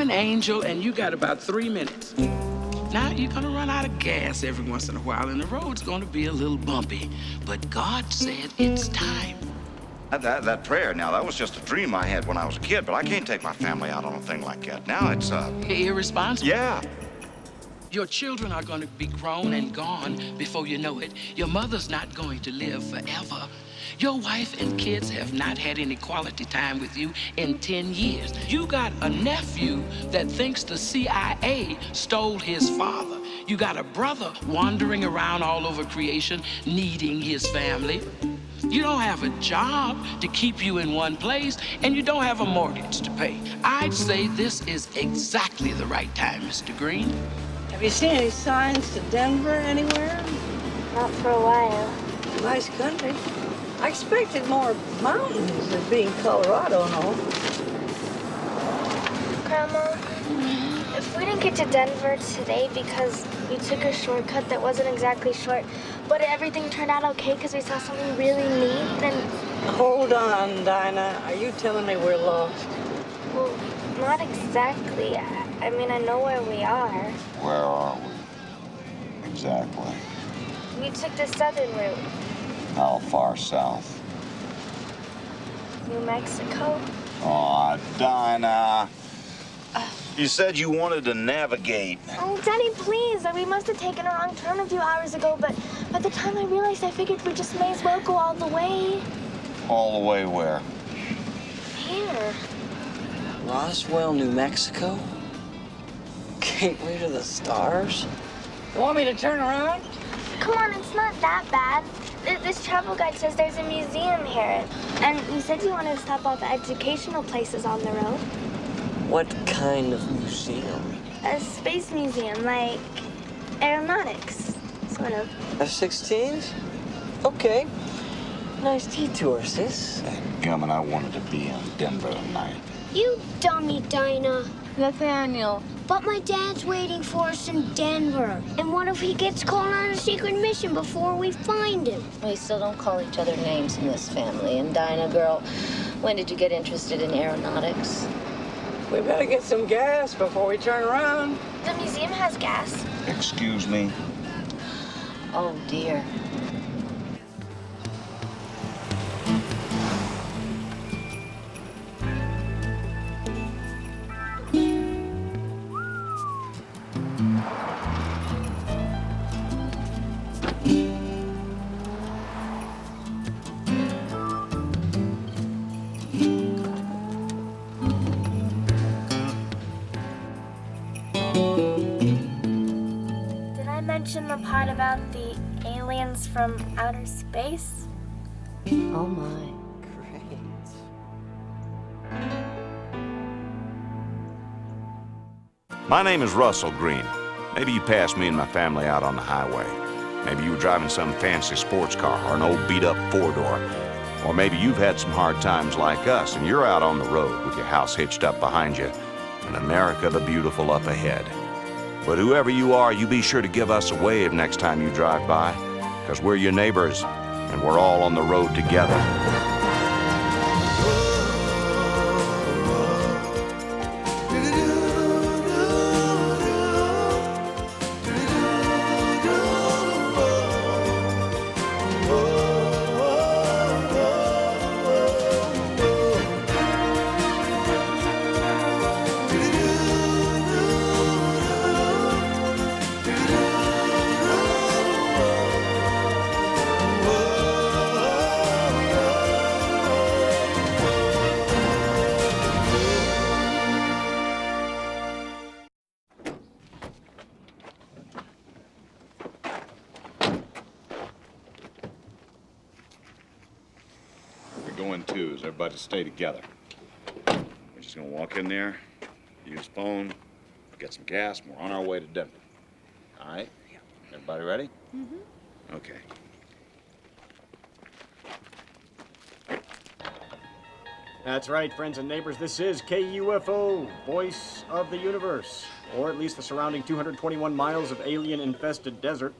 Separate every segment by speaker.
Speaker 1: an angel, and you got about 3 minutes. Now, you're gonna run out of gas every once in a while, and the road's gonna be a little bumpy. But God said it's time.
Speaker 2: That prayer, now, that was just a dream I had when I was a kid, but I can't take my family out on a thing like that. Now it's,
Speaker 1: Irresponsible?
Speaker 2: Yeah.
Speaker 1: Your children are gonna be grown and gone before you know it. Your mother's not going to live forever. Your wife and kids have not had any quality time with you in 10 years. You got a nephew that thinks the CIA stole his father. You got a brother wandering around all over creation needing his family. You don't have a job to keep you in one place, and you don't have a mortgage to pay. I'd say this is exactly the right time, Mr. Green.
Speaker 3: Have you seen any signs to Denver anywhere?
Speaker 4: Not for a while.
Speaker 3: Nice country. I expected more mountains than being Colorado and all.
Speaker 4: Grandma, if we didn't get to Denver today because we took a shortcut that wasn't exactly short, but everything turned out okay because we saw something really neat, then...
Speaker 3: Hold on, Dinah. Are you telling me we're lost?
Speaker 4: Well, not exactly. I mean, I know where we are.
Speaker 2: Where are we? Exactly.
Speaker 4: We took the southern route.
Speaker 2: How far south?
Speaker 4: New Mexico.
Speaker 2: Aw, Dinah. You said you wanted to navigate.
Speaker 4: Oh, Daddy, please. We must have taken a wrong turn a few hours ago, but by the time I realized, I figured we just may as well go all the way.
Speaker 2: All the way where?
Speaker 4: Here.
Speaker 5: Roswell, New Mexico? Gateway to the stars?
Speaker 3: You want me to turn around?
Speaker 4: Come on, it's not that bad. This travel guide says there's a museum here. And you said you wanted to stop off at educational places on the road.
Speaker 5: What kind of museum?
Speaker 4: A space museum, like aeronautics, sort of.
Speaker 5: F-16s? Okay. Nice detour, sis.
Speaker 2: Dadgummit, I wanted to be in Denver tonight.
Speaker 6: You dummy, Dinah.
Speaker 4: Nathaniel.
Speaker 6: But my dad's waiting for us in Denver. And what if he gets called on a secret mission before we find him?
Speaker 7: We still don't call each other names in this family. And Dinah, girl, when did you get interested in aeronautics?
Speaker 3: We better get some gas before we turn around.
Speaker 4: The museum has gas.
Speaker 2: Excuse me?
Speaker 7: Oh, dear.
Speaker 4: Did I mention the part about the aliens from outer space?
Speaker 7: Oh, my.
Speaker 5: Great.
Speaker 2: My name is Russell Green. Maybe you passed me and my family out on the highway. Maybe you were driving some fancy sports car or an old beat-up four-door. Or maybe you've had some hard times like us and you're out on the road with your house hitched up behind you and America the Beautiful up ahead. But whoever you are, you be sure to give us a wave next time you drive by, because we're your neighbors and we're all on the road together. Go in twos, everybody stay together. We're just gonna walk in there, use phone, get some gas, and we're on our way to Denver. All right? Yeah. Everybody ready? Mm-hmm. Okay.
Speaker 8: That's right, friends and neighbors. This is KUFO, Voice of the Universe, or at least the surrounding 221 miles of alien-infested desert.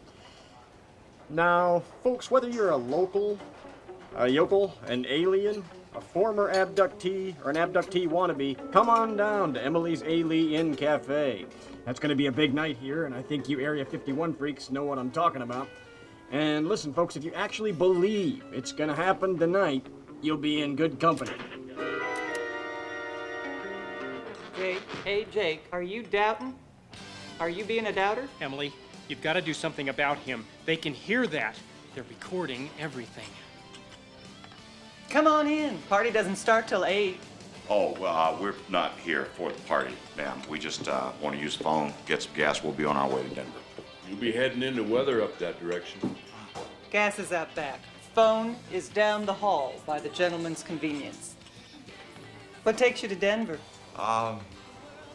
Speaker 8: Now, folks, whether you're a local, a yokel, an alien, a former abductee or an abductee wannabe, come on down to Emily's A-Lee Inn Cafe. That's going to be a big night here, and I think you Area 51 freaks know what I'm talking about. And listen, folks, if you actually believe it's going to happen tonight, you'll be in good company.
Speaker 9: Jake, hey Jake, are you doubting? Are you being a doubter?
Speaker 10: Emily, you've got to do something about him. They can hear that. They're recording everything.
Speaker 9: Come on in. Party doesn't start till 8.
Speaker 2: Oh, we're not here for the party, ma'am. We just want to use the phone, get some gas. We'll be on our way to Denver.
Speaker 11: You'll be heading into weather up that direction.
Speaker 9: Gas is out back. Phone is down the hall by the gentleman's convenience. What takes you to Denver?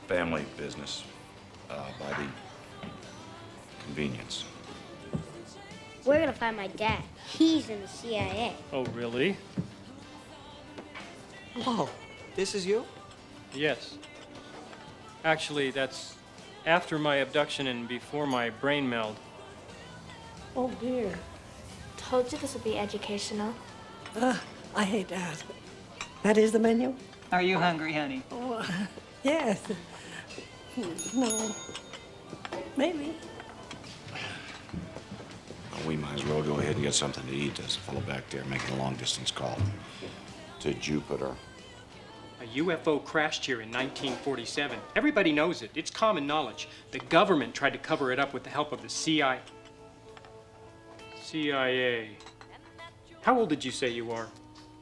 Speaker 2: Family business, by the convenience.
Speaker 6: We're gonna find my dad. He's in the CIA.
Speaker 10: Oh, really?
Speaker 5: Whoa, this is you?
Speaker 10: Yes. Actually, that's after my abduction and before my brain meld.
Speaker 3: Oh, dear.
Speaker 4: Told you this would be educational.
Speaker 3: I hate to ask. That is the menu?
Speaker 9: Are you hungry, honey?
Speaker 3: Oh, yes. No. Maybe.
Speaker 2: Well, we might as well go ahead and get something to eat. There's a fellow back there making a long-distance call to Jupiter.
Speaker 10: A UFO crashed here in 1947. Everybody knows it. It's common knowledge. The government tried to cover it up with the help of the CIA. How old did you say you are?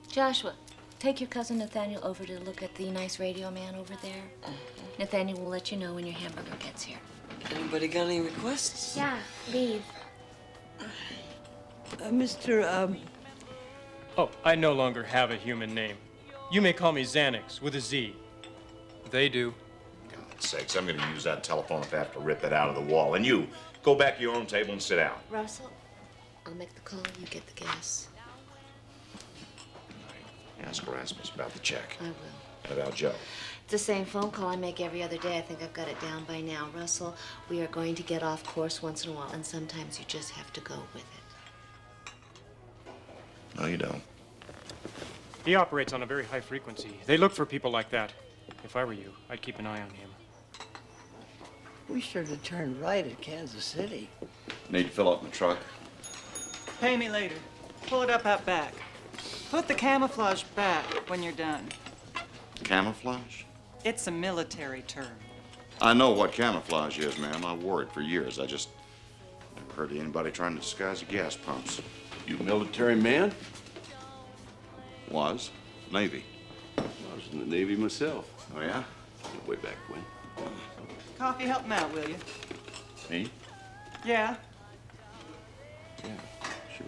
Speaker 7: Joshua, take your cousin Nathaniel over to look at the nice radio man over there. Nathaniel will let you know when your hamburger gets here.
Speaker 5: Anybody got any requests?
Speaker 4: Yeah, leave.
Speaker 3: Mr.
Speaker 10: Oh, I no longer have a human name. You may call me Xanax with a Z. They do.
Speaker 2: God's sakes, I'm going to use that telephone if I have to rip it out of the wall. And you, go back to your own table and sit down.
Speaker 7: Russell, I'll make the call, you get the gas.
Speaker 2: Ask Erasmus about the check.
Speaker 7: I will.
Speaker 2: And about Joe.
Speaker 7: It's the same phone call I make every other day. I think I've got it down by now. Russell, we are going to get off course once in a while, and sometimes you just have to go with it.
Speaker 2: No, you don't.
Speaker 10: He operates on a very high frequency. They look for people like that. If I were you, I'd keep an eye on him.
Speaker 3: We should have turned right at Kansas City.
Speaker 2: Need to fill up my truck?
Speaker 9: Pay me later. Pull it up out back. Put the camouflage back when you're done.
Speaker 2: Camouflage?
Speaker 9: It's a military term.
Speaker 2: I know what camouflage is, ma'am. I wore it for years. I just never heard of anybody trying to disguise the gas pumps.
Speaker 11: You military man?
Speaker 2: Was. Navy.
Speaker 11: I was in the Navy myself.
Speaker 2: Oh, yeah?
Speaker 11: Way back when.
Speaker 9: Coffee, help him out, will you?
Speaker 11: Me?
Speaker 9: Yeah.
Speaker 11: Yeah, sure.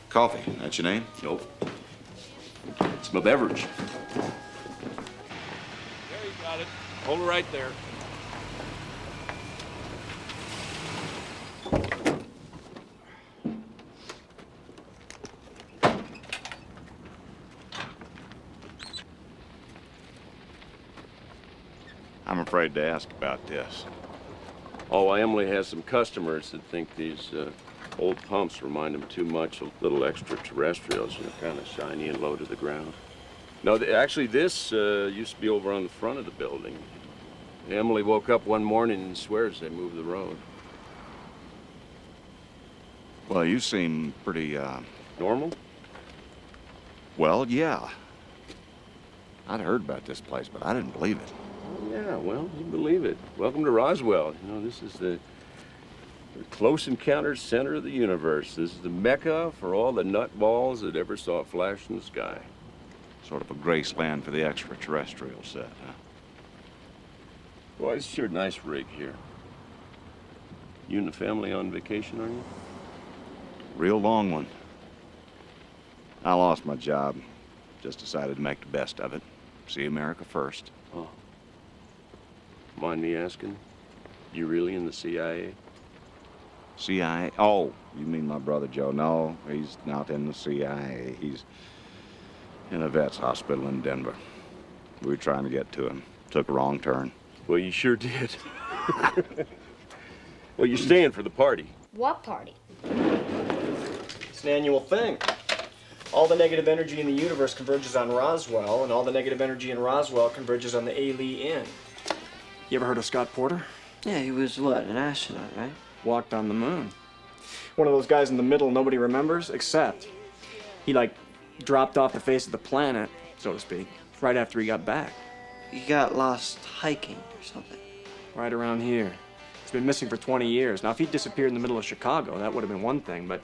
Speaker 2: Coffee. That's your name?
Speaker 11: Nope. It's my beverage. There you got it. Hold it right there.
Speaker 2: I'm afraid to ask about this.
Speaker 11: Oh, Emily has some customers that think these old pumps remind them too much of little extraterrestrials, kind of shiny and low to the ground. No, actually, this used to be over on the front of the building. Emily woke up one morning and swears they moved the road.
Speaker 2: Well, you seem pretty,
Speaker 11: Normal?
Speaker 2: well, yeah. I'd heard about this place, but I didn't believe it.
Speaker 11: Yeah, well, you believe it. Welcome to Roswell. You know, this is the close encounters center of the universe. This is the mecca for all the nutballs that ever saw a flash in the sky.
Speaker 2: Sort of a graceland for the extraterrestrial set, huh?
Speaker 11: Boy, it's sure a nice rig here. You and the family on vacation, are you?
Speaker 2: Real long one. I lost my job. Just decided to make the best of it. See America first.
Speaker 11: Oh. Mind me asking, you really in the CIA?
Speaker 2: CIA? Oh, you mean my brother Joe? No, he's not in the CIA. He's in a vet's hospital in Denver. We were trying to get to him. Took a wrong turn.
Speaker 11: Well, you sure did. Well, you're staying for the party.
Speaker 6: What party?
Speaker 8: It's an annual thing. All the negative energy in the universe converges on Roswell, and all the negative energy in Roswell converges on the A-Lee Inn. You ever heard of Scott Porter?
Speaker 5: Yeah, he was what, an astronaut, right?
Speaker 8: Walked on the moon. One of those guys in the middle nobody remembers, except he, like, dropped off the face of the planet, so to speak, right after he got back.
Speaker 5: He got lost hiking or something.
Speaker 8: Right around here. He's been missing for 20 years. Now, if he'd disappeared in the middle of Chicago, that would have been one thing, but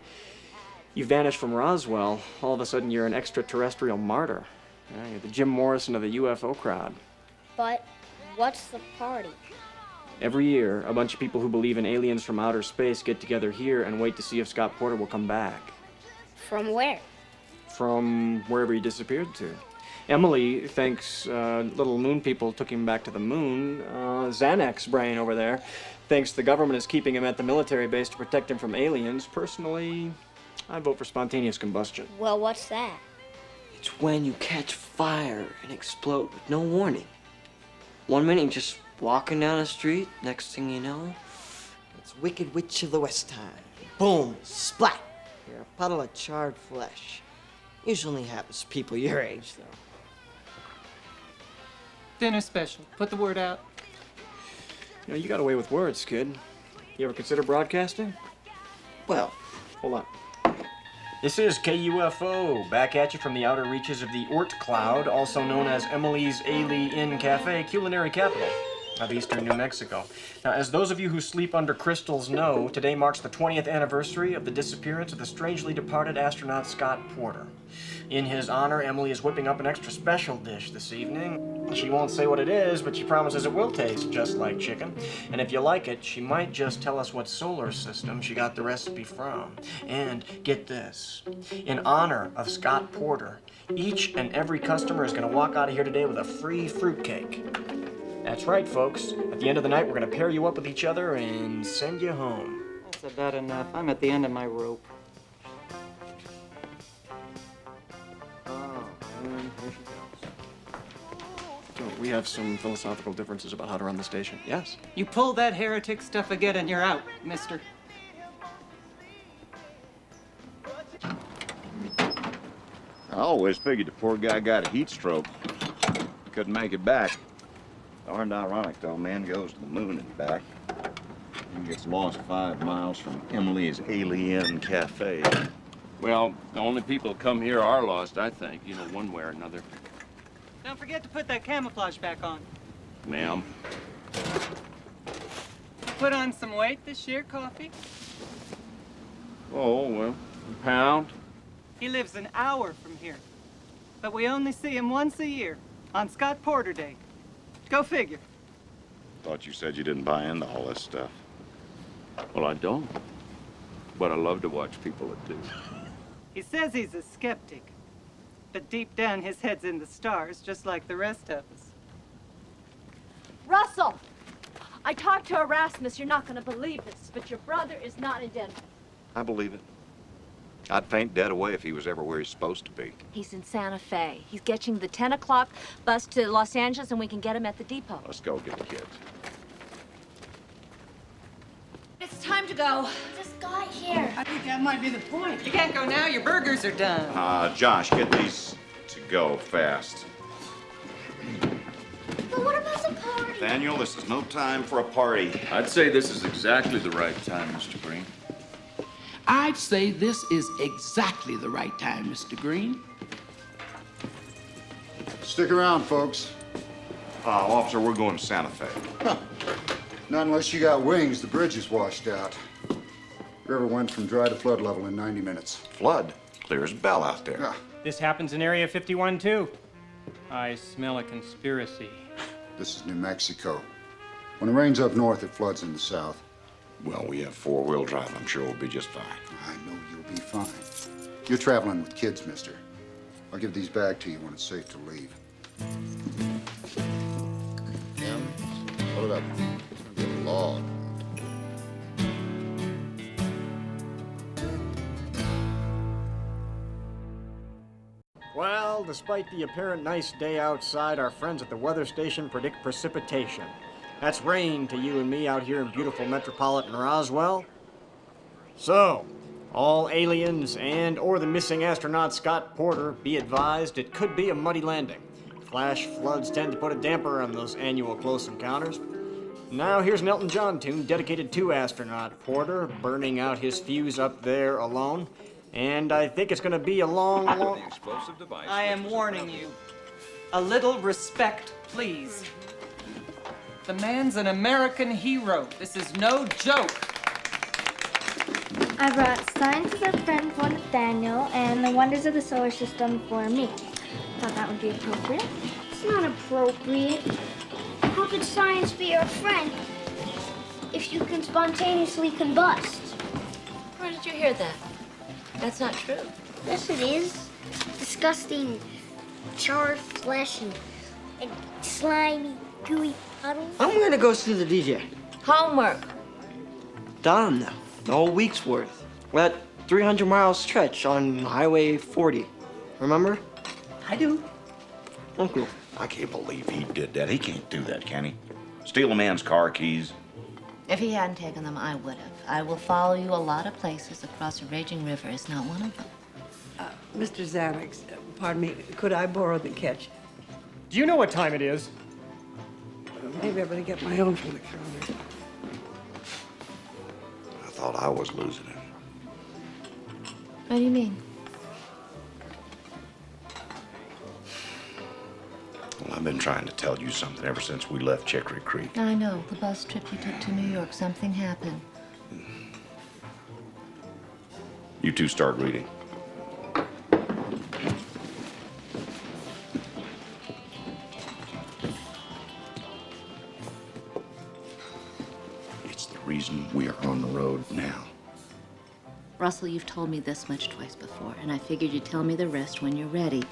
Speaker 8: you vanished from Roswell, all of a sudden you're an extraterrestrial martyr. Yeah, you're the Jim Morrison of the UFO crowd.
Speaker 6: But what's the party?
Speaker 8: Every year, a bunch of people who believe in aliens from outer space get together here and wait to see if Scott Porter will come back.
Speaker 6: From where?
Speaker 8: From wherever he disappeared to. Emily thinks little moon people took him back to the moon. Xanax brain over there thinks the government is keeping him at the military base to protect him from aliens. Personally, I vote for spontaneous combustion.
Speaker 6: Well, what's that?
Speaker 5: It's when you catch fire and explode with no warning. 1 minute you're just walking down the street, next thing you know, it's Wicked Witch of the West time. Boom, splat. You're a puddle of charred flesh. Usually happens to people your age, though.
Speaker 9: Dinner special. Put the word out.
Speaker 8: You know, you got away with words, kid. You ever consider broadcasting?
Speaker 5: Well,
Speaker 8: hold on. This is KUFO, back at you from the outer reaches of the Oort Cloud, also known as Emily's A-Lee Inn Cafe, culinary capital of eastern New Mexico. Now, as those of you who sleep under crystals know, today marks the 20th anniversary of the disappearance of the strangely departed astronaut Scott Porter. In his honor, Emily is whipping up an extra special dish this evening. She won't say what it is, but she promises it will taste just like chicken. And if you like it, she might just tell us what solar system she got the recipe from. And get this, in honor of Scott Porter, each and every customer is going to walk out of here today with a free fruitcake. That's right, folks. At the end of the night, we're going to pair you up with each other and send you home.
Speaker 9: That's about enough. I'm at the end of my rope.
Speaker 8: Oh, and here she goes. So we have some philosophical differences about how to run the station. Yes?
Speaker 9: You pull that heretic stuff again and you're out, mister.
Speaker 2: I always figured the poor guy got a heat stroke. Couldn't make it back. Darned ironic, though. Man goes to the moon and back. He gets lost 5 miles from Emily's A-Lee Inn Cafe.
Speaker 11: Well, the only people who come here are lost, I think, you know, one way or another.
Speaker 9: Don't forget to put that camouflage back on.
Speaker 11: Ma'am.
Speaker 9: Put on some weight this year, Coffee?
Speaker 11: Oh, well, a pound.
Speaker 9: He lives an hour from here. But we only see him once a year, on Scott Porter Day. Go figure.
Speaker 2: Thought you said you didn't buy into all this stuff.
Speaker 11: Well, I don't. But I love to watch people that do.
Speaker 9: He says he's a skeptic. But deep down, his head's in the stars, just like the rest of us.
Speaker 12: Russell! I talked to Erasmus. You're not going to believe this, but your brother is not in Denver.
Speaker 2: I believe it. I'd faint dead away if he was ever where he's supposed to be.
Speaker 12: He's in Santa Fe. He's catching the 10 o'clock bus to Los Angeles, and we can get him at the depot.
Speaker 2: Let's go get the kids.
Speaker 12: It's time to go.
Speaker 6: Just got here.
Speaker 9: I think that might be the point. You can't go now. Your burgers are done.
Speaker 2: Josh, get these to go fast.
Speaker 6: But what about the party?
Speaker 2: Daniel, this is no time for a party.
Speaker 11: I'd say this is exactly the right time, Mr. Green.
Speaker 1: I'd say this is exactly the right time, Mr. Green.
Speaker 13: Stick around, folks.
Speaker 2: Officer, we're going to Santa Fe.
Speaker 13: Huh. Not unless you got wings. The bridge is washed out. River went from dry to flood level in 90 minutes.
Speaker 2: Flood? Clear as a bell out there.
Speaker 13: Yeah.
Speaker 10: This happens in Area 51, too. I smell a conspiracy.
Speaker 13: This is New Mexico. When it rains up north, it floods in the south.
Speaker 2: Well, we have 4-wheel drive. I'm sure we'll be just fine.
Speaker 13: I know you'll be fine. You're traveling with kids, mister. I'll give these back to you when it's safe to leave. Em, load up. It's gonna be a log.
Speaker 8: Well, despite the apparent nice day outside, our friends at the weather station predict precipitation. That's rain to you and me out here in beautiful metropolitan Roswell. So, All aliens and or the missing astronaut Scott Porter, be advised it could be a muddy landing. Flash floods tend to put a damper on those annual close encounters. Now here's an Elton John tune dedicated to astronaut Porter, burning out his fuse up there alone. And I think it's gonna be a long...
Speaker 9: I am warning you. A little respect, please. The man's an American hero. This is no joke.
Speaker 4: I brought Science as a Friend for Nathaniel and The Wonders of the Solar System for me. Thought that would be appropriate.
Speaker 6: It's not appropriate. How could science be your friend if you can spontaneously combust?
Speaker 7: Where did you hear that? That's not true.
Speaker 6: Yes, it is. Disgusting, charred flesh and slimy, gooey puddles.
Speaker 5: I'm gonna go see the DJ.
Speaker 7: Homework.
Speaker 5: Done now. The whole week's worth. That 300-mile stretch on Highway 40. Remember?
Speaker 9: I do.
Speaker 5: Uncle.
Speaker 2: I can't believe he did that. He can't do that, can he? Steal a man's car keys.
Speaker 7: If he hadn't taken them, I would have. I will follow you a lot of places. Across a raging river is not one of them.
Speaker 3: Mr. Zanuck, pardon me, could I borrow the catch?
Speaker 10: Do you know what time it is?
Speaker 3: Maybe I better get my own from the counter.
Speaker 2: I thought I was losing it.
Speaker 7: What do you mean?
Speaker 2: Well, I've been trying to tell you something ever since we left Chicory Creek.
Speaker 7: I know. The bus trip you took to New York, something happened.
Speaker 2: You two start reading. It's the reason we are on the road now.
Speaker 7: Russell, you've told me this much twice before, and I figured you'd tell me the rest when you're ready.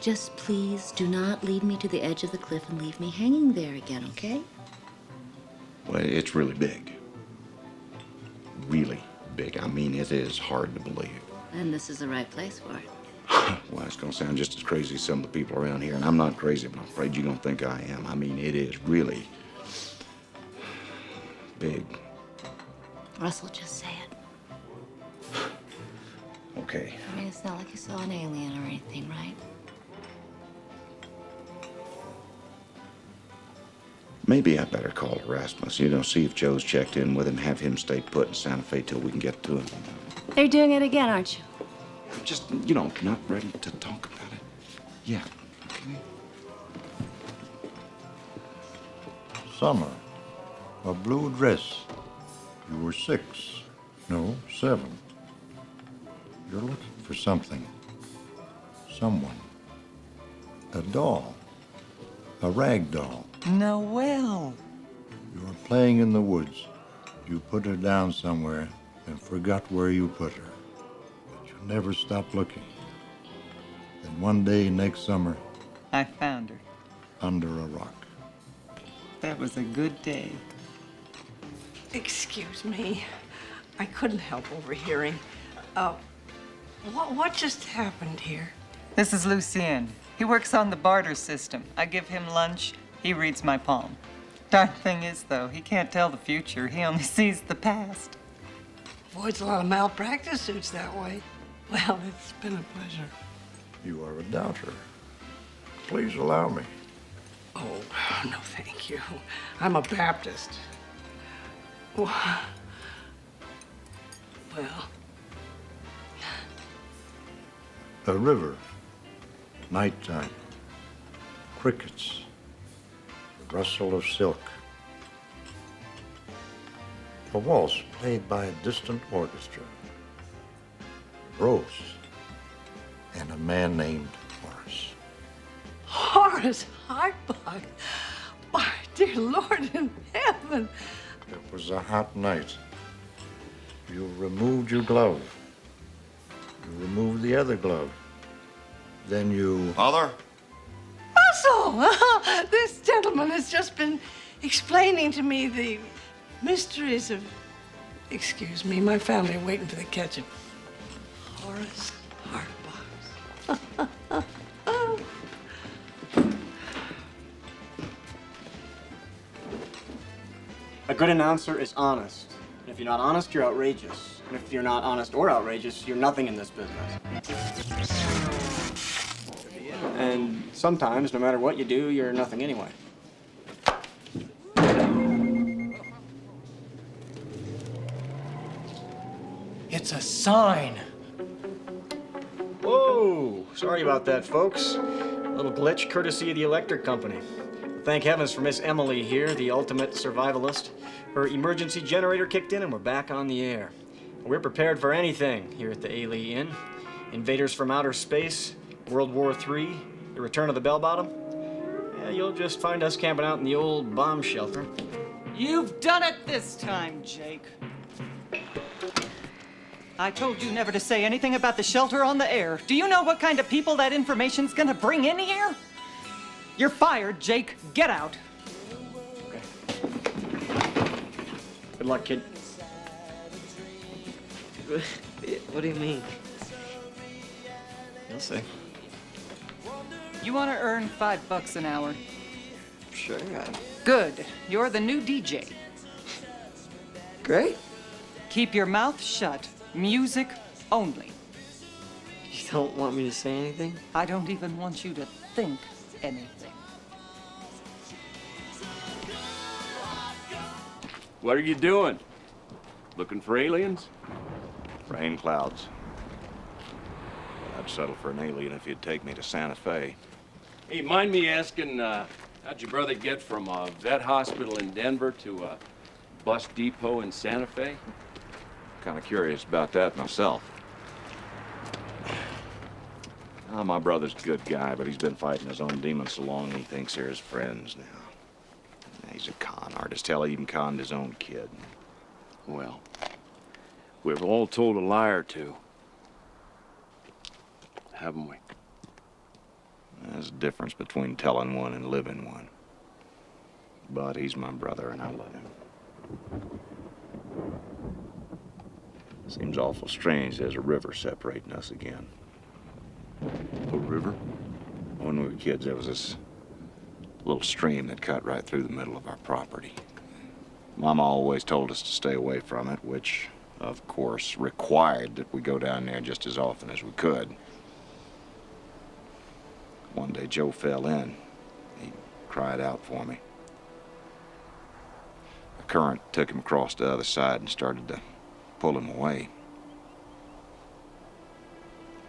Speaker 7: Just please do not lead me to the edge of the cliff and leave me hanging there again, okay?
Speaker 2: Well, it's really big. Really big. I mean, it is hard to believe.
Speaker 7: And this is the right place for it.
Speaker 2: Well, it's gonna sound just as crazy as some of the people around here, and I'm not crazy, but I'm afraid you're gonna think I am. I mean, it is really big.
Speaker 7: Russell, just say it.
Speaker 2: Okay.
Speaker 7: I mean, it's not like you saw an alien or anything, right?
Speaker 2: Maybe I better call Erasmus, see if Joe's checked in with him, have him stay put in Santa Fe till we can get to him.
Speaker 12: They're doing it again, aren't you?
Speaker 2: I'm just, not ready to talk about it yet, okay?
Speaker 13: Summer, a blue dress. You were 6, no, 7. You're looking for something, someone, a doll, a rag doll.
Speaker 9: Noelle.
Speaker 13: You were playing in the woods. You put her down somewhere and forgot where you put her. But you never stopped looking. And one day next summer,
Speaker 9: I found her.
Speaker 13: under a rock.
Speaker 9: That was a good day.
Speaker 3: Excuse me. I couldn't help overhearing. What just happened here?
Speaker 9: This is Lucien. He works on the barter system. I give him lunch. He reads my palm. Darn thing is, though, he can't tell the future. He only sees the past.
Speaker 3: Avoids a lot of malpractice suits that way. Well, it's been a pleasure.
Speaker 13: You are a doubter. Please allow me.
Speaker 3: Oh, no, thank you. I'm a Baptist. Well,
Speaker 13: A river, nighttime, crickets, the rustle of silk. A waltz played by a distant orchestra. Rose and a man named Horace.
Speaker 3: Horace Hartbach. My dear Lord in heaven.
Speaker 13: It was a hot night. You removed your glove. You removed the other glove. Then you...
Speaker 2: Mother?
Speaker 3: Russell! This gentleman has just been explaining to me the mysteries of... Excuse me, my family are waiting for the kitchen. Horace Hartbach.
Speaker 8: A good announcer is honest. And if you're not honest, you're outrageous. And if you're not honest or outrageous, you're nothing in this business. And sometimes, no matter what you do, you're nothing anyway.
Speaker 10: It's a sign.
Speaker 8: Whoa! Sorry about that, folks. A little glitch courtesy of the electric company. Thank heavens for Miss Emily here, the ultimate survivalist. Her emergency generator kicked in and we're back on the air. We're prepared for anything here at the Ailey Inn. Invaders from outer space, World War III, the return of the bell-bottom. Yeah, you'll just find us camping out in the old bomb shelter.
Speaker 9: You've done it this time, Jake. I told you never to say anything about the shelter on the air. Do you know what kind of people that information's gonna bring in here? You're fired, Jake. Get out.
Speaker 8: Okay. Good luck, kid.
Speaker 5: What do you mean?
Speaker 8: You'll see.
Speaker 9: You want to earn $5 an hour?
Speaker 5: Sure.
Speaker 9: Good. You're the new DJ.
Speaker 5: Great.
Speaker 9: Keep your mouth shut. Music only.
Speaker 5: You don't want me to say anything?
Speaker 9: I don't even want you to think anything.
Speaker 11: What are you doing? Looking for aliens?
Speaker 2: Rain clouds. I'd settle for an alien if you'd take me to Santa Fe.
Speaker 11: Hey, mind me asking, how'd your brother get from a vet hospital in Denver to a bus depot in Santa Fe?
Speaker 2: Kind of curious about that myself. Oh, my brother's a good guy, but he's been fighting his own demons so long he thinks they're his friends now. He's a con artist. Hell, he even conned his own kid.
Speaker 11: Well, we've all told a lie or two, haven't we?
Speaker 2: There's a difference between telling one and living one. But he's my brother, and I love him. Seems awful strange there's a river separating us again.
Speaker 11: A river?
Speaker 2: When we were kids, there was this little stream that cut right through the middle of our property. Mama always told us to stay away from it, which, of course, required that we go down there just as often as we could. One day, Joe fell in. He cried out for me. The current took him across the other side and started to pull him away.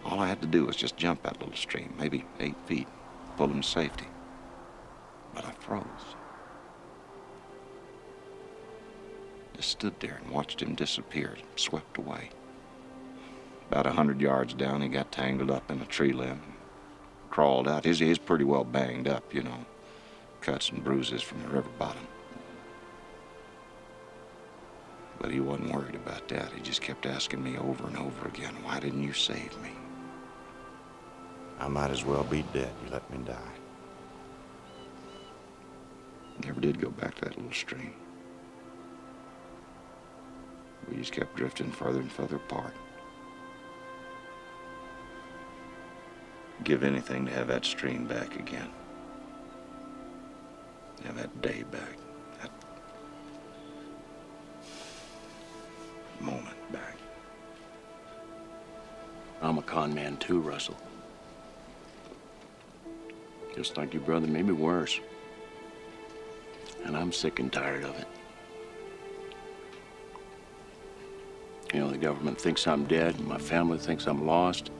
Speaker 2: All I had to do was just jump that little stream, maybe 8 feet, pull him to safety. But I froze. Just stood there and watched him disappear, swept away. About 100 yards down, he got tangled up in a tree limb, crawled out. He's pretty well banged up, you know, cuts and bruises from the river bottom. But he wasn't worried about that. He just kept asking me over and over again, why didn't you save me? I might as well be dead. You let me die. Never did go back to that little stream. We just kept drifting further and further apart. Give anything to have that stream back again. Have that day back. That moment back.
Speaker 11: I'm a con man too, Russell. Just like your brother, maybe worse. And I'm sick and tired of it. You know, the government thinks I'm dead, and my family thinks I'm lost.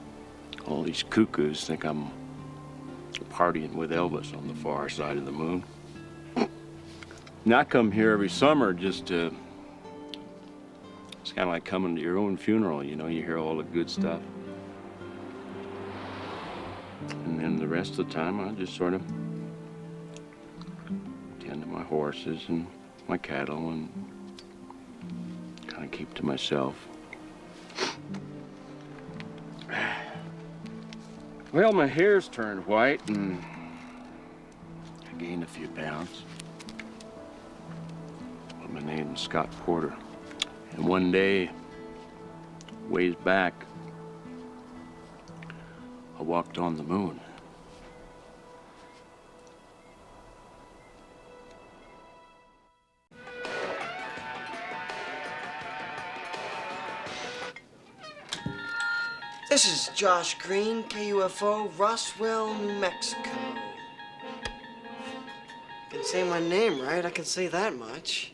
Speaker 11: All these cuckoos think I'm partying with Elvis on the far side of the moon. And I come here every summer just to... It's kind of like coming to your own funeral, you know, you hear all the good stuff. And then the rest of the time, I just sort of tend to my horses and my cattle and kind of keep to myself. Well, my hair's turned white and I gained a few pounds. Well, my name's Scott Porter. And one day, ways back, I walked on the moon.
Speaker 5: This is Josh Green, KUFO, Roswell, New Mexico. You can say my name, right? I can say that much.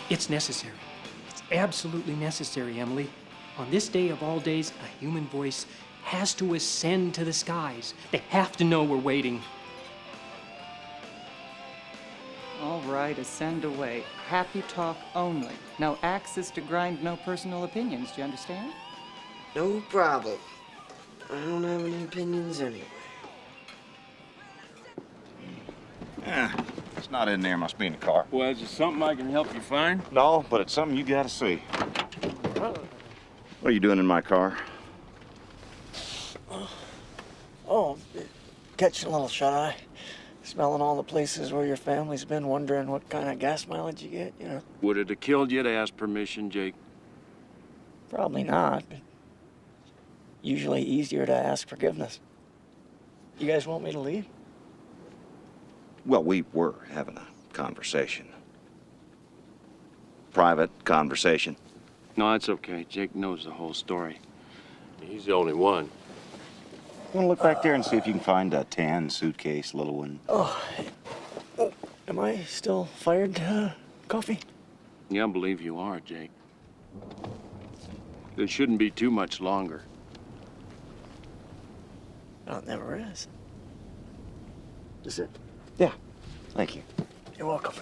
Speaker 10: It's necessary. It's absolutely necessary, Emily. On this day of all days, a human voice has to ascend to the skies. They have to know we're waiting.
Speaker 9: All right, ascend away. Happy talk only. No axes to grind, no personal opinions. Do you understand?
Speaker 5: No problem. I don't have any opinions anyway.
Speaker 2: It's not in there. Must be in the car.
Speaker 11: Well, is it something I can help you find?
Speaker 2: No, but it's something you gotta see. What are you doing in my car?
Speaker 5: Oh, catching a little shut-eye. Smelling all the places where your family's been, wondering what kind of gas mileage you get, you know?
Speaker 11: Would it have killed you to ask permission, Jake?
Speaker 5: Probably not, but usually easier to ask forgiveness. You guys want me to leave?
Speaker 2: Well, we were having a conversation. Private conversation.
Speaker 11: No, that's okay. Jake knows the whole story. He's the only one.
Speaker 2: You want to look back there and see if you can find a tan suitcase, little one?
Speaker 5: Oh, am I still fired, Coffee?
Speaker 11: Yeah, I believe you are, Jake. It shouldn't be too much longer.
Speaker 5: No, it never is. Is it?
Speaker 2: Yeah. Thank you.
Speaker 5: You're welcome.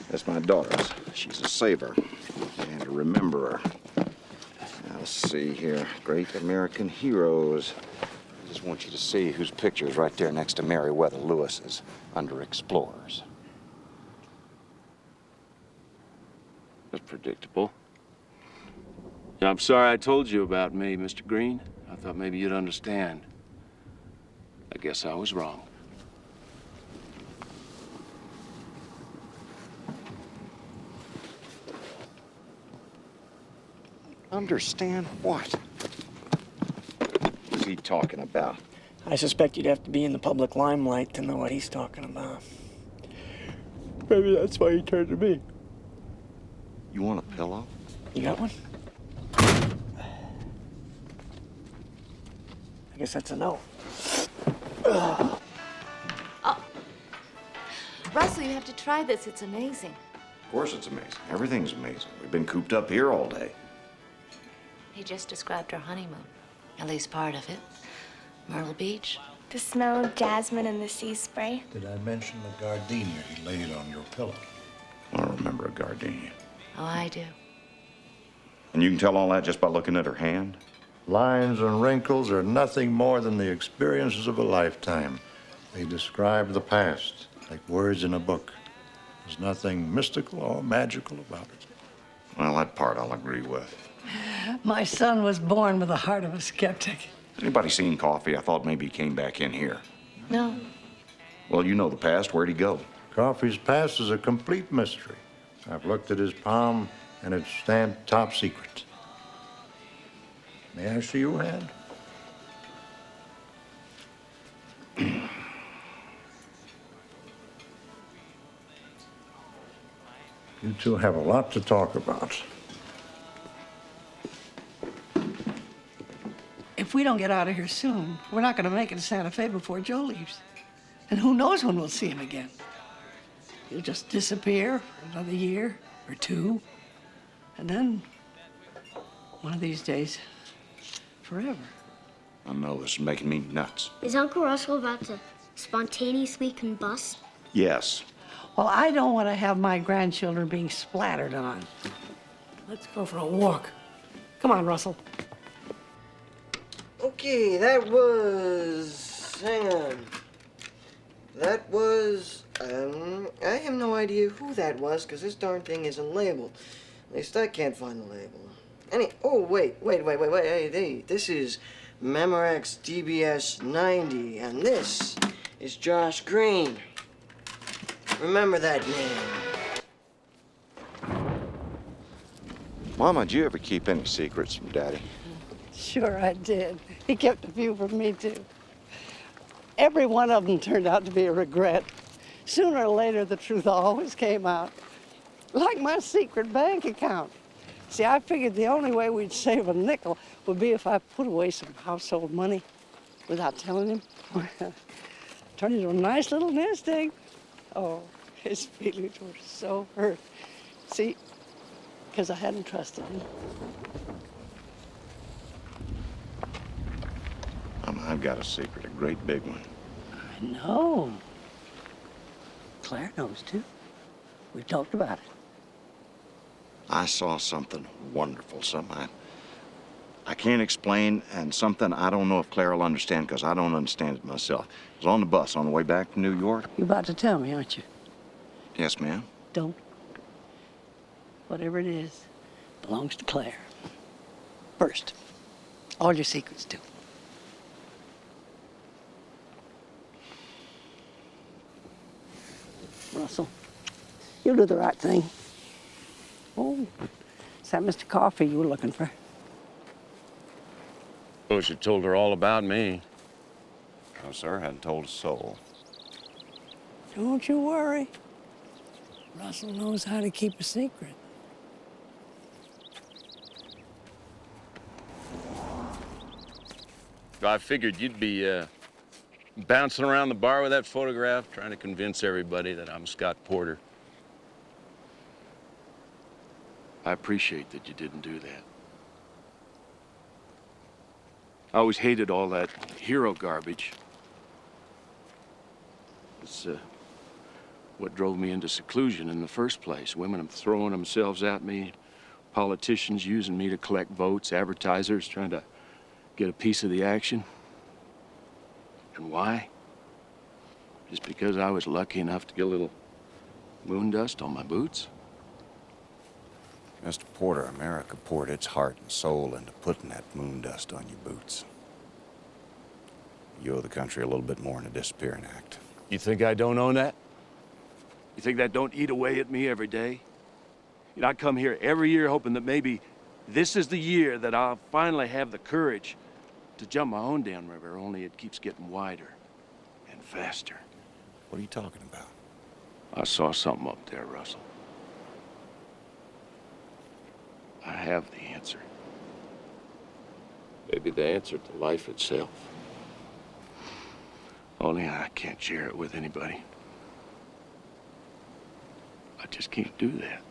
Speaker 2: That's my daughter's. She's a saver and a rememberer. Now, let's see here. Great American heroes. I just want you to see whose picture is right there next to Meriwether Lewis's under explorers.
Speaker 11: That's predictable. Yeah, I'm sorry I told you about me, Mr. Green. I thought maybe you'd understand. I guess I was wrong.
Speaker 2: Understand what? What's he talking about?
Speaker 5: I suspect you'd have to be in the public limelight to know what he's talking about. Maybe that's why he turned to me.
Speaker 2: You want a pillow?
Speaker 5: You got one? I guess that's a no.
Speaker 7: Oh. Russell, you have to try this. It's amazing.
Speaker 2: Of course it's amazing. Everything's amazing. We've been cooped up here all day.
Speaker 7: He just described our honeymoon. At least part of it. Myrtle Beach.
Speaker 4: The snow, jasmine, and the sea spray.
Speaker 13: Did I mention the gardenia he laid on your pillow?
Speaker 2: I don't remember a gardenia.
Speaker 7: Oh, I do.
Speaker 2: And you can tell all that just by looking at her hand?
Speaker 13: Lines and wrinkles are nothing more than the experiences of a lifetime. They describe the past, like words in a book. There's nothing mystical or magical about it.
Speaker 2: Well, that part I'll agree with.
Speaker 3: My son was born with the heart of a skeptic.
Speaker 2: Anybody seen Coffee? I thought maybe he came back in here.
Speaker 7: No.
Speaker 2: Well, you know the past. Where'd he go?
Speaker 13: Coffee's past is a complete mystery. I've looked at his palm, and it's stamped top secret. May I see your hand? You two have a lot to talk about.
Speaker 3: If we don't get out of here soon, we're not going to make it to Santa Fe before Joe leaves. And who knows when we'll see him again. He'll just disappear for another year or two. And then, one of these days, forever.
Speaker 2: I know this is making me nuts.
Speaker 6: Is Uncle Russell about to spontaneously combust?
Speaker 2: Yes.
Speaker 3: Well, I don't want to have my grandchildren being splattered on. Let's go for a walk. Come on, Russell.
Speaker 5: Okay, that was... hang on. That was... I have no idea who that was, because this darn thing isn't labeled. At least I can't find the label. Oh, wait. Hey, this is Memorex DBS 90, and this is Josh Green. Remember that name.
Speaker 2: Mama, did you ever keep any secrets from Daddy?
Speaker 3: Sure I did. He kept a few from me, too. Every one of them turned out to be a regret. Sooner or later, the truth always came out. Like my secret bank account. See, I figured the only way we'd save a nickel would be if I put away some household money without telling him. Turned into a nice little nest egg. Oh, his feelings were so hurt. See, because I hadn't trusted him.
Speaker 2: I've got a secret, a great big one.
Speaker 3: I know. Claire knows, too. We've talked about it.
Speaker 2: I saw something wonderful, something I can't explain, and something I don't know if Claire will understand, because I don't understand it myself. I was on the bus on the way back from New York.
Speaker 3: You're about to tell me, aren't you?
Speaker 2: Yes, ma'am.
Speaker 3: Don't. Whatever it is, belongs to Claire. First, all your secrets do. Russell, you'll do the right thing. Oh, is that Mr. Coffee you were looking for?
Speaker 11: Oh, she told her all about me.
Speaker 2: No, sir, hadn't told a soul.
Speaker 3: Don't you worry. Russell knows how to keep a secret.
Speaker 11: I figured you'd be bouncing around the bar with that photograph, trying to convince everybody that I'm Scott Porter. I appreciate that you didn't do that. I always hated all that hero garbage. It's what drove me into seclusion in the first place. Women throwing themselves at me, politicians using me to collect votes, advertisers trying to get a piece of the action. And why? Just because I was lucky enough to get a little moon dust on my boots?
Speaker 2: Mr. Porter, America poured its heart and soul into putting that moon dust on your boots. You owe the country a little bit more in a disappearing act.
Speaker 11: You think I don't own that? You think that don't eat away at me every day? You know, I come here every year hoping that maybe this is the year that I'll finally have the courage to jump my own damn river, only it keeps getting wider and faster.
Speaker 2: What are you talking about?
Speaker 11: I saw something up there, Russell. I have the answer. Maybe the answer to life itself. Only I can't share it with anybody. I just can't do that.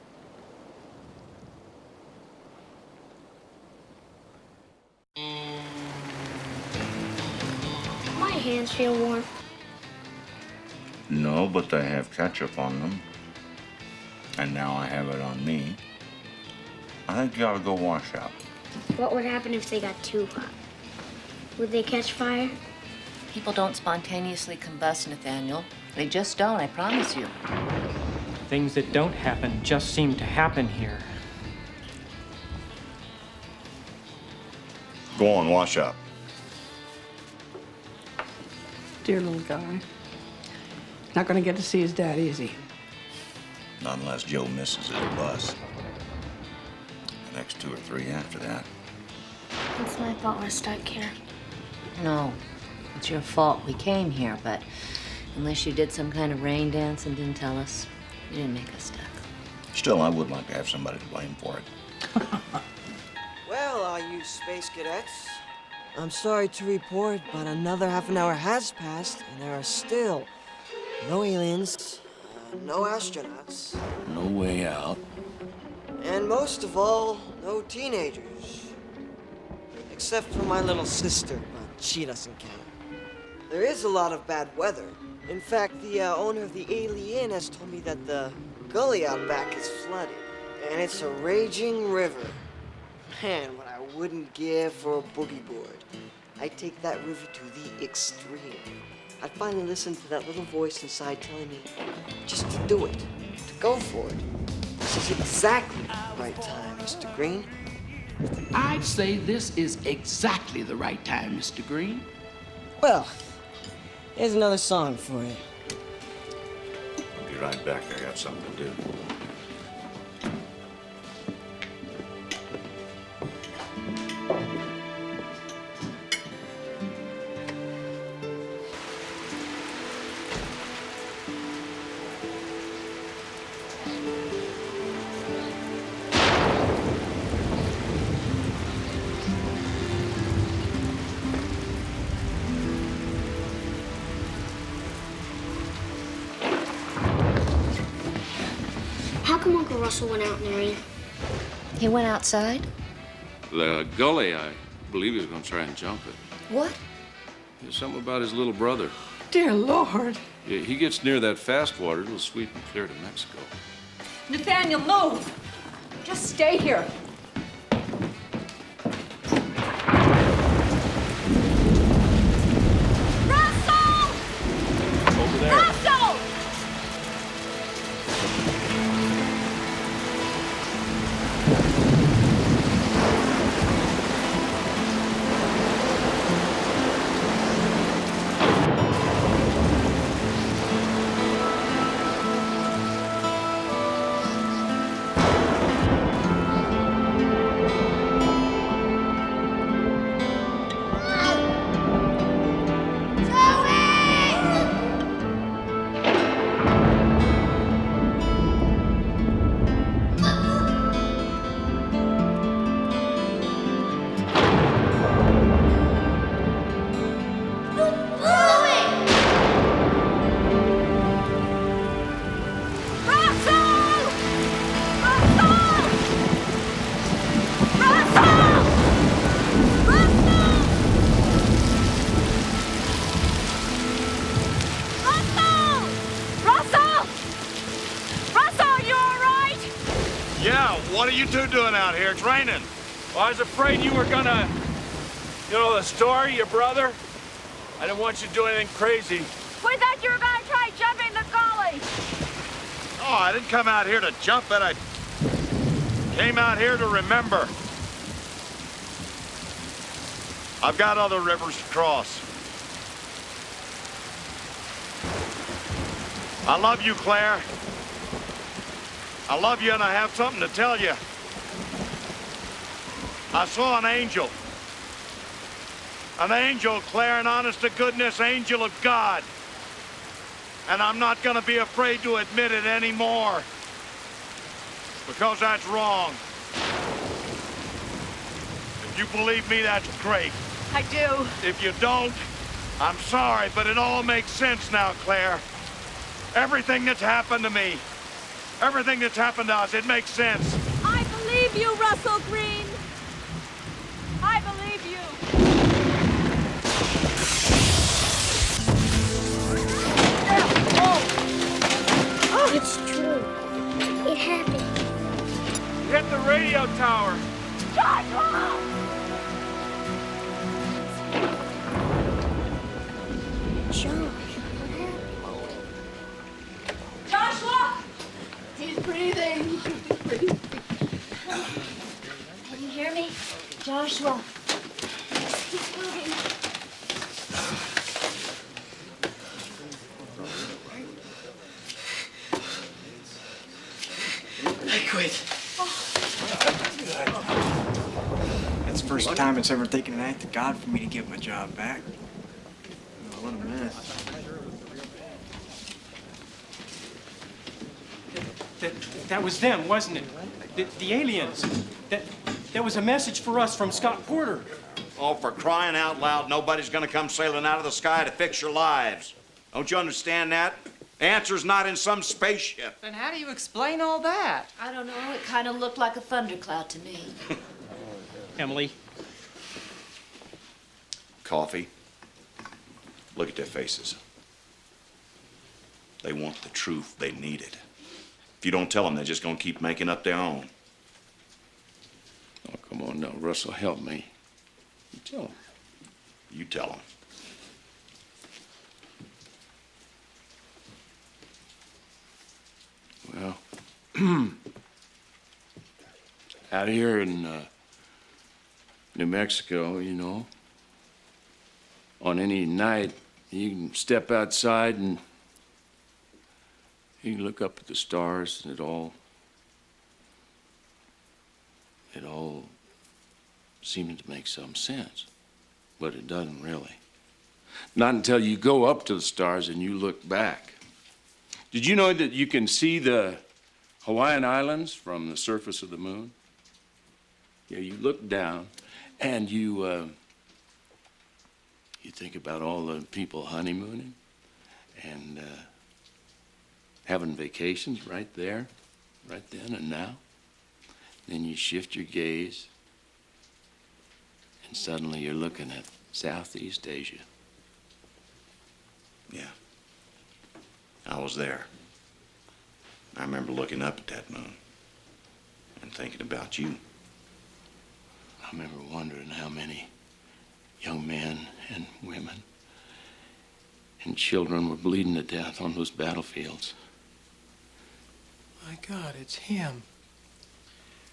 Speaker 6: My hands feel warm.
Speaker 2: No, but they have ketchup on them. And now I have it on me. I think you ought to go wash up.
Speaker 6: What would happen if they got too hot? Would they catch fire?
Speaker 7: People don't spontaneously combust, Nathaniel. They just don't, I promise you.
Speaker 10: Things that don't happen just seem to happen here.
Speaker 2: Go on, wash up.
Speaker 3: Dear little guy. Not gonna get to see his daddy, is he?
Speaker 2: Not unless Joe misses his bus. The next 2 or 3 after that.
Speaker 6: It's my fault we're stuck here.
Speaker 7: No, it's your fault we came here, but unless you did some kind of rain dance and didn't tell us, you didn't make us stuck.
Speaker 2: Still, I would like to have somebody to blame for it.
Speaker 5: Well, all you space cadets, I'm sorry to report, but another half an hour has passed, and there are still no aliens, no astronauts,
Speaker 11: No way out.
Speaker 5: and most of all, no teenagers. Except for my little sister, but she doesn't count. There is a lot of bad weather. In fact, the owner of the Alien has told me that the gully out back is flooded, and it's a raging river. Man, what I wouldn't give for a boogie board. I'd take that river to the extreme. I'd finally listen to that little voice inside telling me just to do it, to go for it. This is exactly the right time, Mr. Green.
Speaker 1: I'd say this is exactly the right time, Mr. Green.
Speaker 5: Well, here's another song for you.
Speaker 2: I'll be right back. I got something to do.
Speaker 6: Uncle Russell went out in the rain?
Speaker 7: He went outside?
Speaker 11: The gully, I believe he was going to try and jump it.
Speaker 7: What?
Speaker 11: There's something about his little brother.
Speaker 3: Dear Lord.
Speaker 11: Yeah, he gets near that fast water, it'll sweep him clear to Mexico.
Speaker 12: Nathaniel, move! Just stay here. Russell!
Speaker 11: Over there.
Speaker 12: Russell!
Speaker 2: What are you two doing out here? It's raining.
Speaker 14: Well, I was afraid you were gonna, you know, the story, your brother. I didn't want you to do anything crazy.
Speaker 12: We thought you were gonna try jumping the gully.
Speaker 2: Oh, I didn't come out here to jump it. I came out here to remember. I've got other rivers to cross. I love you, Claire. I love you, and I have something to tell you. I saw an angel. An angel, Claire, an honest-to-goodness angel of God. And I'm not gonna be afraid to admit it anymore. Because that's wrong. If you believe me, that's great.
Speaker 12: I do.
Speaker 2: If you don't, I'm sorry, but it all makes sense now, Claire. Everything that's happened to me, everything that's happened to us, it makes sense.
Speaker 12: I believe you, Russell Green. I believe you.
Speaker 6: It's true. It happened.
Speaker 14: Hit the radio tower.
Speaker 12: Joshua!
Speaker 6: Josh,
Speaker 12: Joshua!
Speaker 3: He's breathing. He's breathing.
Speaker 6: can you hear me? Joshua. He's moving.
Speaker 8: I quit. That's the first time it's ever taken an act of God for me to get my job back. Oh, what a mess.
Speaker 10: That was them, wasn't it? The aliens. That was a message for us from Scott Porter.
Speaker 2: Oh, for crying out loud, nobody's gonna come sailing out of the sky to fix your lives. Don't you understand that? The answer's not in some spaceship.
Speaker 9: Then how do you explain all that?
Speaker 7: I don't know. It kind of looked like a thundercloud to me.
Speaker 10: Emily.
Speaker 2: Coffee. Look at their faces. They want the truth. They need it. If you don't tell them, they're just gonna keep making up their own.
Speaker 11: Oh, come on now, Russell, help me. You tell him.
Speaker 2: You tell them.
Speaker 11: Well, out here in New Mexico, you know, on any night, you can step outside and you can look up at the stars, and it all seems to make some sense, but it doesn't really. Not until you go up to the stars and you look back. Did you know that you can see the Hawaiian Islands from the surface of the moon? Yeah, you look down and you think about all the people honeymooning and having vacations right there. right then and now. Then you shift your gaze, and suddenly you're looking at Southeast Asia.
Speaker 2: Yeah. I was there. I remember looking up at that moon and thinking about you.
Speaker 11: I remember wondering how many young men and women and children were bleeding to death on those battlefields.
Speaker 10: My God, it's him.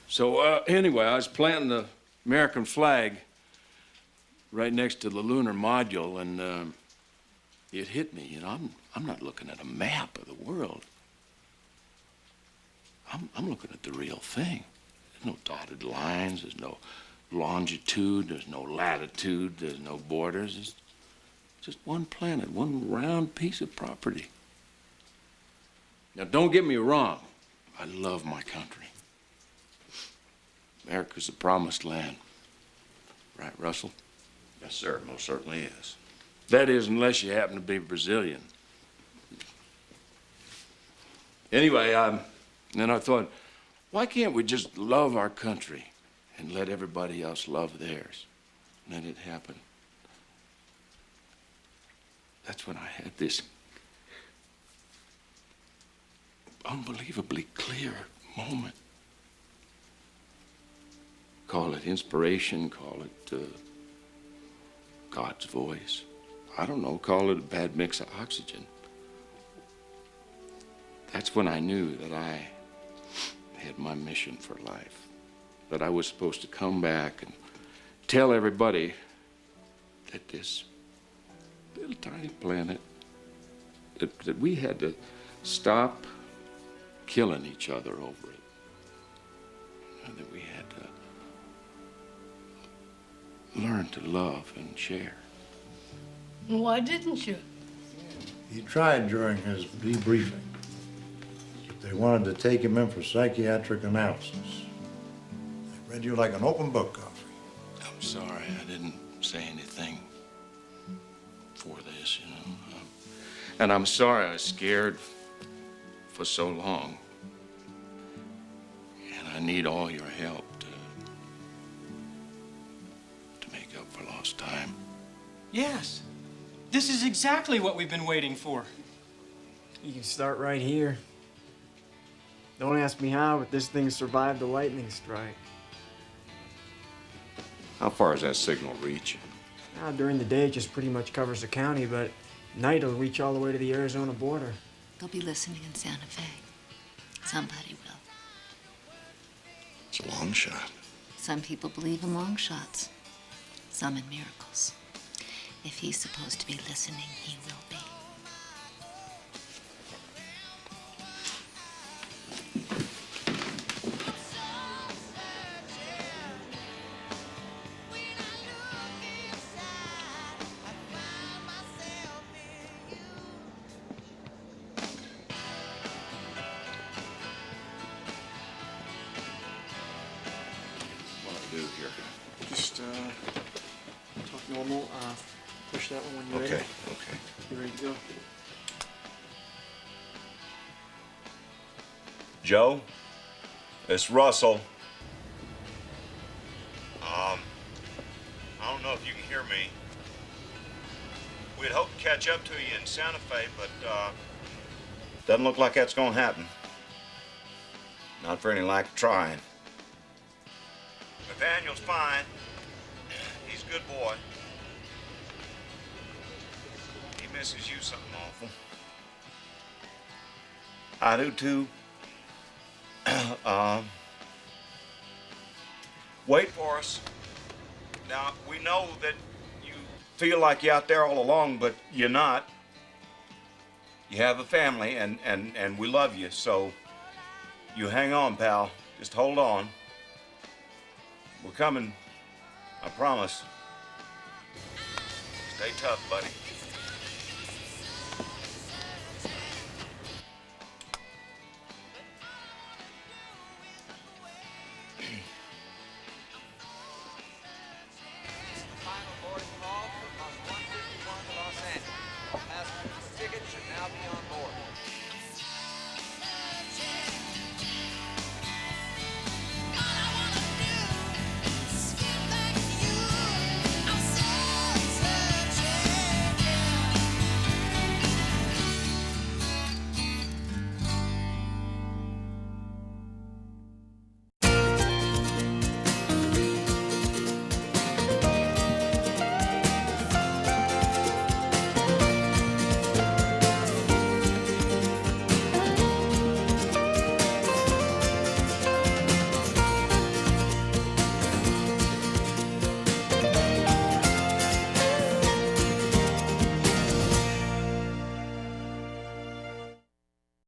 Speaker 11: So, anyway, I was planting the American flag right next to the lunar module, and it hit me. You know, I'm not looking at a map of the world. I'm looking at the real thing. There's no dotted lines, there's no longitude, there's no latitude, there's no borders. It's just one planet, one round piece of property. Now, don't get me wrong. I love my country. America's the promised land. Right, Russell?
Speaker 2: Yes, sir. Most certainly is.
Speaker 11: That is, unless you happen to be Brazilian. Anyway, then I thought, why can't we just love our country and let everybody else love theirs? And then it happened. That's when I had this unbelievably clear moment. Call it inspiration, call it God's voice. I don't know, call it a bad mix of oxygen. That's when I knew that I had my mission for life. That I was supposed to come back and tell everybody that this little tiny planet, that we had to stop killing each other over it. And that we had to learn to love and share.
Speaker 3: Why didn't you?
Speaker 13: He tried during his debriefing. They wanted to take him in for psychiatric analysis. They read you like an open book, Godfrey.
Speaker 11: I'm sorry I didn't say anything for this, you know. And I'm sorry I was scared for so long. And I need all your help to make up for lost time.
Speaker 10: Yes. This is exactly what we've been waiting for.
Speaker 8: You can start right here. Don't ask me how, but this thing survived the lightning strike.
Speaker 2: How far does that signal reach?
Speaker 8: Now, during the day, it just pretty much covers the county, but at night, it'll reach all the way to the Arizona border.
Speaker 7: They'll be listening in Santa Fe. Somebody will.
Speaker 2: It's a long shot.
Speaker 7: Some people believe in long shots, some in miracles. If he's supposed to be listening, he will be.
Speaker 2: What do I do here?
Speaker 8: Just, talk normal. Push that one when you're
Speaker 2: Okay,
Speaker 8: ready.
Speaker 2: okay.
Speaker 8: You ready to go?
Speaker 2: Joe, it's Russell. I don't know if you can hear me. We'd hoped to catch up to you in Santa Fe, but doesn't look like that's gonna happen. Not for any lack of trying. Nathaniel's fine. He's a good boy. He misses you something awful. I do too. Wait for us. Now, we know that you feel like you're out there all alone, but you're not. You have a family, and we love you, so you hang on, pal. Just hold on. We're coming, I promise. Stay tough, buddy.